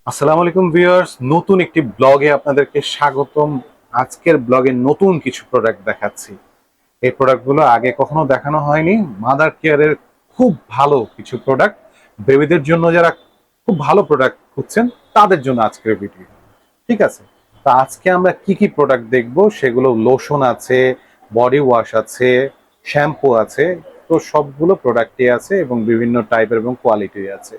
আসসালামু আলাইকুম ভিউয়ার্স, নতুন একটি ব্লগে আপনাদেরকে স্বাগতম। আজকের ব্লগে নতুন কিছু প্রোডাক্ট দেখাচ্ছি। এই প্রোডাক্টগুলো আগে কখনো দেখানো হয়নি। মাদার কেয়ারের খুব ভালো কিছু প্রোডাক্ট, বেবিদের জন্য যারা খুব ভালো প্রোডাক্ট খুঁজছেন তাদের জন্য আজকের ভিডিও। ঠিক আছে, তো আজকে আমরা কি কি প্রোডাক্ট দেখবো সেগুলো লোশন আছে, বডি ওয়াশ আছে, শ্যাম্পু আছে। তো সবগুলো প্রোডাক্টই আছে এবং বিভিন্ন টাইপের এবং কোয়ালিটির আছে।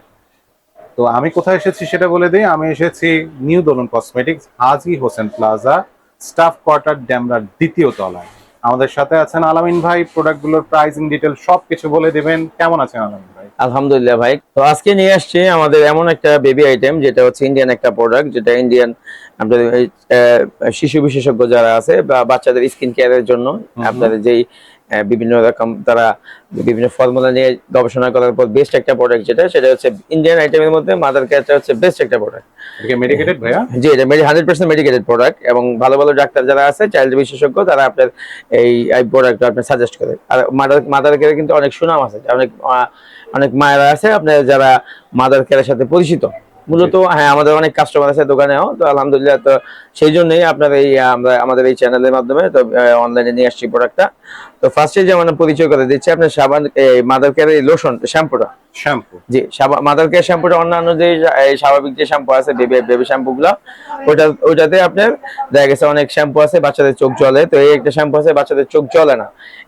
তো আমি কোথায় এসেছি সেটা বলে দিই। আমি এসেছি নিউ দোলন কসমেটিক্স, হাজী হোসেন প্লাজা, স্টাফ কোয়ার্টার, ড্যামরার দ্বিতীয় তলায়। আমাদের সাথে আছেন আলামিন ভাই। প্রোডাক্টগুলোর প্রাইসিং ডিটেল সবকিছু বলে দিবেন। কেমন আছেন আলামিন ভাই? আলহামদুলিল্লাহ ভাই। তো আজকে নিয়ে আসছি আমাদের এমন একটা বেবি আইটেম যেটা হচ্ছে ইন্ডিয়ান একটা প্রোডাক্ট, যেটা ইন্ডিয়ান আপনাদের শিশু বিশেষজ্ঞ যারা আছে বা বাচ্চাদের স্কিন কেয়ারের জন্য আপনাদের যেই বিভিন্ন রকম তারা বিভিন্ন ফর্মুলা নিয়ে গবেষণা করার পর বেস্ট একটা প্রোডাক্ট সেটা হচ্ছে ইন্ডিয়ান আইটেমের মধ্যে মাদার কেয়ারটা হচ্ছে বেস্ট একটা প্রোডাক্ট। এটা মেডিকেটেড ভাইয়া? জি, এটা 100% মেডিকেটেড প্রোডাক্ট এবং ভালো ভালো ডাক্তার যারা আছে, চাইল্ড বিশেষজ্ঞ, তারা আপনার এই প্রোডাক্টটা আপনার সাজেস্ট করে। আর মাদার কেয়ারে কিন্তু অনেক সুনাম আছে, অনেক অনেক মায়েরা আছে আপনার যারা মাদার কেয়ারের সাথে পরিচিত। মূলত হ্যাঁ, আমাদের অনেক কাস্টমার আছে দোকানেও। তো আলহামদুলিল্লাহ, তো সেই জন্যই আপনার এই আমরা আমাদের এই চ্যানেলের মাধ্যমে তো অনলাইনে নিয়ে আসছি প্রোডাক্টটা। তো ফার্স্টে যেমন পরিচয় করে দিচ্ছি, আপনার সাবান মাদার কেয়ারের এই লোশন শ্যাম্পুটা, শ্যাম্পু। জি, মাদার কেয়ার শ্যাম্পুটা অন্যান্য যে স্বাভাবিক যে শ্যাম্পু আছে, বেবি শ্যাম্পু গুলো, ওটাতে আপনার দেখা গেছে অনেক শ্যাম্পু আছে বাচ্চাদের চোখ জ্বলে, তো এই একটা শ্যাম্পু আছে বাচ্চাদের চোখ জ্বলে না।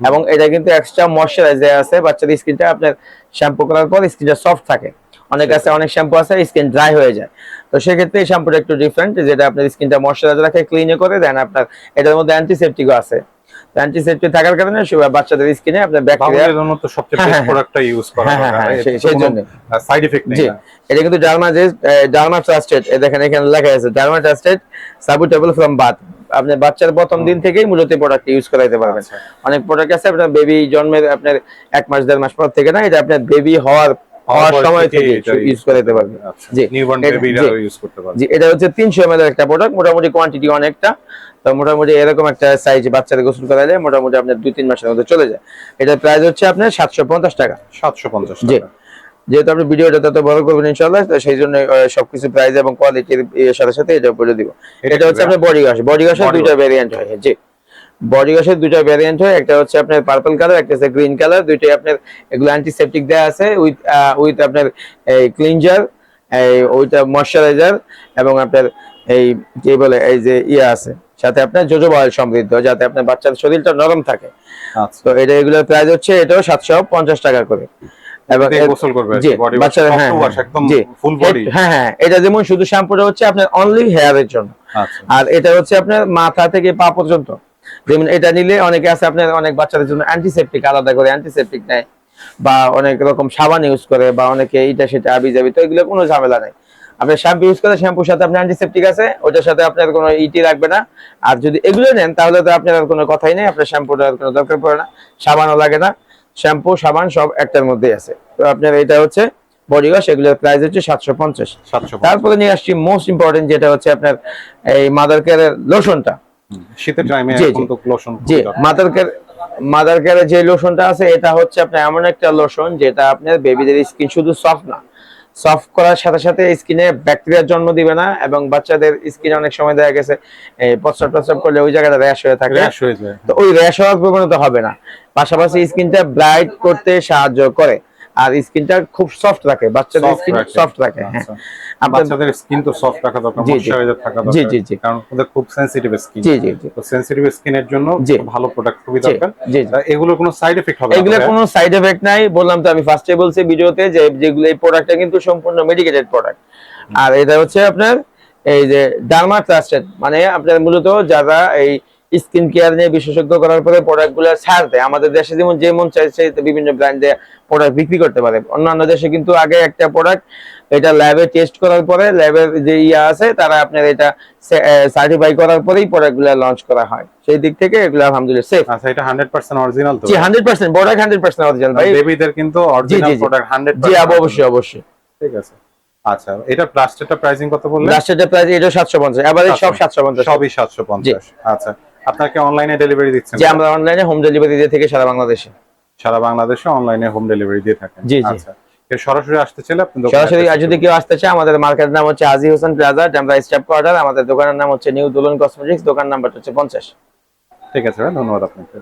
এবং এটা কিন্তু এক্সট্রা ময়শ্চারাইজার আছে, বাচ্চাদের স্কিনটা আপনার শ্যাম্পু করার পর স্কিনটা সফট থাকে। অনেক আছে, অনেক শ্যাম্পু আছে স্কিন ড্রাই হয়ে যায়। তো সেক্ষেত্রে এই শ্যাম্পুটা একটু ডিফারেন্ট, যেটা আপনার স্কিনটা ময়শ্চারাইজার রাখে, ক্লিন করে দেন। আপনার এটার মধ্যে অ্যান্টিসেপটিকও আছে। অ্যান্টিসেপ্টিক থাকার কারণে বাচ্চাদের স্কিনে আপনার ব্যাকটেরিয়ার জন্য তো সবচেয়ে বেস্ট প্রোডাক্টটা ইউজ করা হয়। সেই জন্য সাইড এফেক্ট নেই। জি, এটা কিন্তু ডার্মা ট্রাস্টেড, দেখেন এখানে লেখা আছে ডার্মা ট্রাস্টেড সাবুটেবল ফ্রম বার্থ। আপনি বাচ্চার প্রথম দিন থেকেই মূলত প্রোডাক্ট ইউজ করাইতে পারবেন। অনেক প্রোডাক্ট আছে আপনার বেবি জন্মের আপনার 1 মাস 1.5 মাস পর থেকে না, এটা আপনার বেবি হওয়ার সময় থেকে ইউজ করাইতে পারবেন। জি, নিউবর্ন বেবিরা ইউজ করতে পারবে। জি, এটা হচ্ছে 300 ml এর একটা প্রোডাক্ট, মোটামুটি কোয়ান্টিটি অনেকটা। তো মোটামুটি এরকম একটা সাইজ বাচ্চাদের গোসল করাইলে মোটামুটি আপনার 2-3 মাসের মধ্যে চলে যায়। এটার প্রাইস হচ্ছে আপনার 750 টাকা। 750 জি, টাকা। যেহেতু আপনি ভিডিওটা তত বড় করবেন ইনশাআল্লাহ, তো সেই জন্য সবকিছু প্রাইস এবং কোয়ালিটির সাথে সাথে এটা বলে দিব। এটা হচ্ছে আপনার বডি ওয়াশের দুইটা ভেরিয়েন্ট হয়। জি, বডি ওয়াশের দুইটা ভেরিয়েন্ট হয়, একটা হচ্ছে আপনার পার্পল কালার, একটা হচ্ছে গ্রিন কালার। দুইটাই আপনার এগুলো অ্যান্টিসেপটিক দেয়া আছে উইথ আপনার এই ক্লিনজার, এই ওইটা ময়শ্চারাইজার, এবং আপনার এই কি বলে এই যে আছে সাথে আপনার জোজোবা অয়েল সমৃদ্ধ, যাতে আপনার বাচ্চার শরীরটা নরম থাকে। আচ্ছা, তো এটা এগুলোর প্রাইস হচ্ছে এটাও 750 টাকা করে। গোসল করবে জি, বডি বাচ্চারা ওয়াশ একদম ফুল বডি। হ্যাঁ, এটা যেমন শুধু শ্যাম্পুটা হচ্ছে আপনার অনলি হেয়ারের জন্য। আচ্ছা, আর এটা হচ্ছে আপনার মাথা থেকে পা পর্যন্ত। যেমন এটা নিলে অনেকে আছে আপনার অনেক বাচ্চাদের জন্য অ্যান্টিসেপটিক আলাদা করে অ্যান্টিসেপটিক নেয়, বা অনেক রকম সাবান ইউজ করে, বা অনেকে এইটা সেটা আবি যাবি। তো এগুলো কোনো ঝামেলা নাই। আপনি শ্যাম্পু ইউজ করে শ্যাম্পুর সাথে আপনার অ্যান্টিসেপটিক আছে, ওটার সাথে আপনার কোনো ইটি লাগবে না। আর যদি এগুলো নেন তাহলে তো আপনার আর কোনো কথাই নেই, আপনার শ্যাম্পুটার কোনো দরকার পড়ে না, সাবানও লাগে না। শ্যাম্পু সাবান সব একটার মধ্যে আছে। তো আপনার এটা হচ্ছে বডি ওয়াশ, এগুলোর প্রাইস হচ্ছে 750। তারপরে নিয়ে আসছি মোস্ট ইম্পর্টেন্ট, যেটা হচ্ছে আপনার এই মাদার কেয়ারের লোশনটা। শীতের টাইমে এখন তো লোশন জি, মাদার কেয়ারের যে লোশনটা আছে, এটা হচ্ছে আপনার এমন একটা লোশন যেটা আপনার বেবিদের স্কিন শুধু সফট না, সফট করার সাথে সাথে স্কিনে ব্যাকটেরিয়ার জন্ম দিবে না। এবং বাচ্চাদের স্কিনে অনেক সময় দেখা গেছে প্রস্রাব করলে ওই জায়গাটা র্যাশ হয়ে থাকে, তো ওই র্যাশ হওয়ার প্রবণতা হবে না। পাশাপাশি স্কিনটা ব্রাইট করতে সাহায্য করে, আর স্কিনটা খুব সফট রাখে, বাচ্চাদের স্কিন সফট রাখে। হ্যাঁ, বাচ্চাদের স্কিন তো সফট রাখা দরকার, ময়শ্চারাইজার থাকা দরকার। জি জি জি, কারণ ওদের খুব সেনসিটিভ স্কিন। জি জি জি, তো সেনসিটিভ স্কিনের জন্য ভালো প্রোডাক্ট খুবই দরকার। জি, এগুলোর কোনো সাইড এফেক্ট হবে না? এগুলোর কোনো সাইড এফেক্ট নাই। বললাম তো আমি ফার্স্টে বলছি ভিডিওতে যে যেগুলো এই প্রোডাক্টটা কিন্তু সম্পূর্ণ মেডিকেটেড প্রোডাক্ট। আর এটা হচ্ছে আপনার এই যে ডার্মা ট্রাস্টেড, মানে আপনার মূলত যারা এই স্কিন কেয়ার নিয়ে বিশেষজ্ঞ করার পরে প্রোডাক্টগুলো ছাড় দেয়। আমাদের দেশে যেমন যে মন চাইছে বিভিন্ন ব্র্যান্ডে প্রোডাক্ট বিক্রি করতে পারে, অন্যান্য দেশে কিন্তু আগে একটা প্রোডাক্ট এটা ল্যাবে টেস্ট করার পরে, ল্যাবের যে আছে তারা আপনার এটা সার্টিফাই করার পরেই প্রোডাক্টগুলো লঞ্চ করা হয়। সেই দিক থেকে এগুলো আলহামদুলিল্লাহ সেফ। আচ্ছা, এটা 100% অরিজিনাল তো? জি, 100% প্রোডাক্ট 100% অরিজিনাল ভাই। বেবিদের কিন্তু অরিজিনাল প্রোডাক্ট 100%। জি, অবশ্যই অবশ্যই। ঠিক আছে। আচ্ছা, এটা প্লাস্টিকটা প্রাইসিং কত বললেন? প্লাস্টিকটা প্রাইস এটা 750, এবারে সব 750, সবই 750। আচ্ছা, আপনাকে অনলাইনে ডেলিভারি দিচ্ছেন? জি, আমরা অনলাইনে হোম ডেলিভারি দিয়ে থেকে সারা বাংলাদেশে অনলাইনে হোম ডেলিভারি দিয়ে থাকেন। জি জি। আচ্ছা, সরাসরি আসতে চাইলে আপনি সরাসরি যদি কেউ আসতে চায়, আমাদের মার্কেটের নাম হচ্ছে আজি হোসেন প্লাজা, আমরা স্টাফ কোয়ার্টার। আমাদের দোকানের নাম হচ্ছে নিউ দুলন কসমেটিক্স, দোকান নাম্বারটা হচ্ছে 50। ঠিক আছে ভাই, ধন্যবাদ আপনাকে।